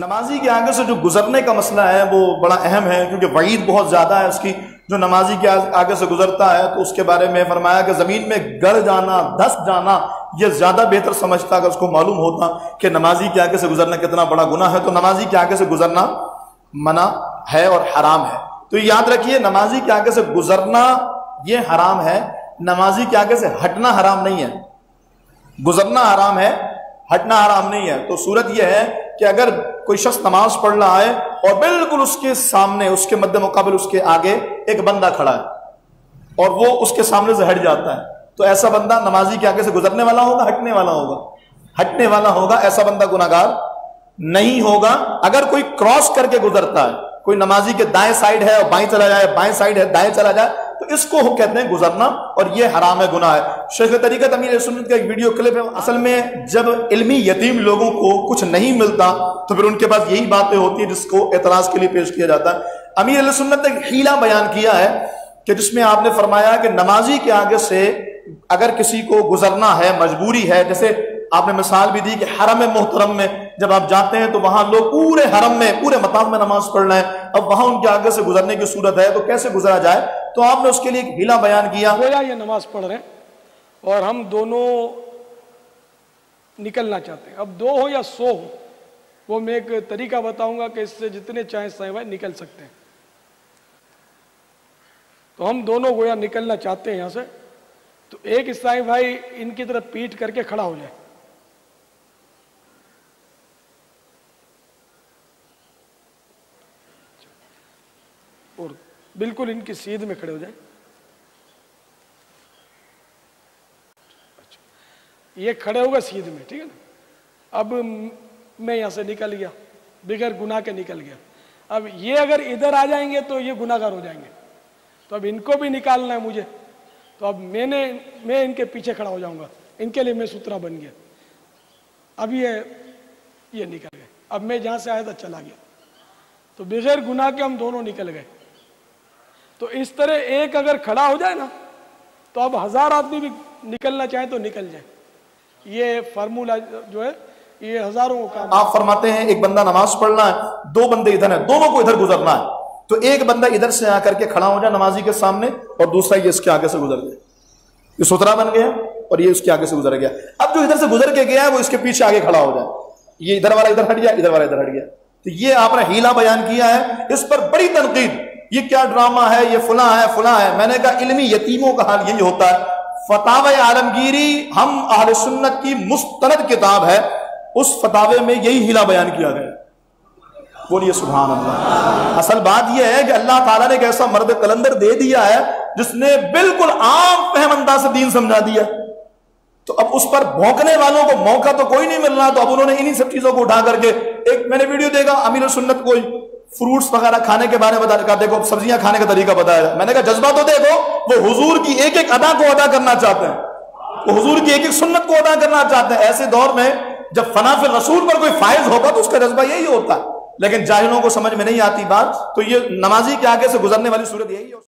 نمازی کے آگے سے جو گزرنے کا مسئلہ ہے وہ بڑا اہم ہے، کیونکہ وعید بہت زیادہ ہے اس کی. جو نمازی کے آگے سے گزرتا ہے تو اس کے بارے میں فرمایا کہ زمین میں گڑ جانا، دھس جانا یہ زیادہ بہتر سمجھتا اگر اس کو معلوم ہوتا کہ نمازی کے آگے سے گزرنا کتنا بڑا گناہ ہے. تو نمازی کے آگے سے گزرنا منع ہے اور حرام ہے. تو یاد رکھیے نمازی کے آگے سے گزرنا یہ حرام ہے، نمازی کے آگے سے ہٹنا حرام نہیں ہے. گزرنا حرام ہے، ہٹنا حرام نہیں ہے. تو صورت یہ ہے کہ اگر کوئی شخص نماز پڑھ رہا ہے اور بالکل اس کے سامنے، اس کے مد مقابل، اس کے آگے ایک بندہ کھڑا ہے اور وہ اس کے سامنے سے ہٹ جاتا ہے، تو ایسا بندہ نمازی کے آگے سے گزرنے والا ہوگا، ہٹنے والا ہوگا؟ ہٹنے والا ہوگا. ایسا بندہ گناہگار نہیں ہوگا. اگر کوئی کراس کر کے گزرتا ہے، کوئی نمازی کے دائیں سائیڈ ہے اور بائیں چلا جائے، بائیں سائیڈ ہے دائیں چلا جائے، تو اس کو کہتے ہیں گزرنا، اور یہ حرام ہے، گناہ ہے. شیخ طریقت امیر سنت کا ایک ویڈیو کلپ ہے. اصل میں جب علمی یتیم لوگوں کو کچھ نہیں ملتا تو پھر ان کے پاس یہی باتیں ہوتی ہیں جس کو اعتراض کے لیے پیش کیا جاتا ہے. امیر علیہ سنت نے ایک حیلہ بیان کیا ہے کہ جس میں آپ نے فرمایا کہ نمازی کے آگے سے اگر کسی کو گزرنا ہے، مجبوری ہے، جیسے آپ نے مثال بھی دی کہ حرم محترم میں جب آپ جاتے ہیں تو وہاں لوگ پورے حرم میں، پورے مقام میں نماز پڑھ رہے ہیں، اب وہاں ان کے آگے سے گزرنے کی صورت ہے تو کیسے گزرا جائے؟ تو آپ نے اس کے لیے ایک حیلہ بیان کیا. گویا یہ نماز پڑھ رہے ہیں اور ہم دونوں نکلنا چاہتے ہیں، اب 2 ہو یا 100 ہو، وہ میں ایک طریقہ بتاؤں گا کہ اس سے جتنے چاہیں صاحب نکل سکتے ہیں. تو ہم دونوں گویا نکلنا چاہتے ہیں یہاں سے، تو ایک عیسائی بھائی ان کی طرف پیٹ کر کے کھڑا ہو جائے، اور بالکل ان کی سیدھ میں کھڑے ہو جائیں. یہ کھڑے ہوگا سیدھ میں، ٹھیک ہے نا. اب میں یہاں سے نکل گیا، بغیر گناہ کے نکل گیا. اب یہ اگر ادھر آ جائیں گے تو یہ گناہ گار ہو جائیں گے، تو اب ان کو بھی نکالنا ہے مجھے. تو اب میں ان کے پیچھے کھڑا ہو جاؤں گا، ان کے لیے میں سترا بن گیا. اب یہ نکل گئے، اب میں جہاں سے آیا تھا چلا گیا، تو بغیر گناہ کے ہم دونوں نکل گئے. تو اس طرح ایک اگر کھڑا ہو جائے نا تو اب 1000 آدمی بھی نکلنا چاہیں تو نکل جائیں. یہ فارمولہ جو ہے یہ ہزاروں کو کام. آپ فرماتے ہیں ایک بندہ نماز پڑھنا ہے، 2 بندے ادھر ہیں، دونوں کو ادھر گزرنا ہے، تو ایک بندہ ادھر سے آ کر کے کھڑا ہو جائے نمازی کے سامنے اور دوسرا یہ اس کے آگے سے گزر گیا. یہ سترا بن گیا اور یہ اس کے آگے سے گزر گیا. اب جو ادھر سے گزر کے گیا ہے وہ اس کے پیچھے آگے کھڑا ہو جائے، یہ ادھر والا ادھر ہٹ گیا، ادھر والا ادھر ہٹ گیا. تو یہ آپ نے حیلہ بیان کیا ہے، اس پر بڑی تنقید، یہ کیا ڈرامہ ہے، یہ فلاں ہے فلاں ہے. میں نے کہا علمی یتیموں کا حال یہی ہوتا ہے. فتاوی عالمگیری ہم اہل سنت کی مستند کتاب ہے، اس فتاوے میں یہی حیلہ بیان کیا گیا. بولیے سبحان اللہ. اصل بات یہ ہے کہ اللہ تعالیٰ نے ایک ایسا مرد قلندر دے دیا ہے جس نے بالکل عام فہم انداز سے دین سمجھا دیا. تو اب اس پر بھونکنے والوں کو موقع تو کوئی نہیں مل رہا، تو اب انہوں نے انہی سب چیزوں کو اٹھا کر کے ایک میں نے ویڈیو دیکھا امیر سنت کوئی فروٹس وغیرہ کھانے کے بارے میں بتا رہا، دیکھو سبزیاں کھانے کا طریقہ بتایا. میں نے کہا جذبہ تو دیکھو، وہ حضور کی ایک ایک ادا کو ادا کرنا چاہتے ہیں، وہ حضور کی ایک ایک سنت کو ادا کرنا چاہتے ہیں. ایسے دور میں جب فنا فی الرسول پر کوئی فائز ہوگا تو اس کا جذبہ یہی ہوتا ہے. لیکن جاہلوں کو سمجھ میں نہیں آتی بات، تو یہ نمازی کے آگے سے گزرنے والی صورت یہی ہے.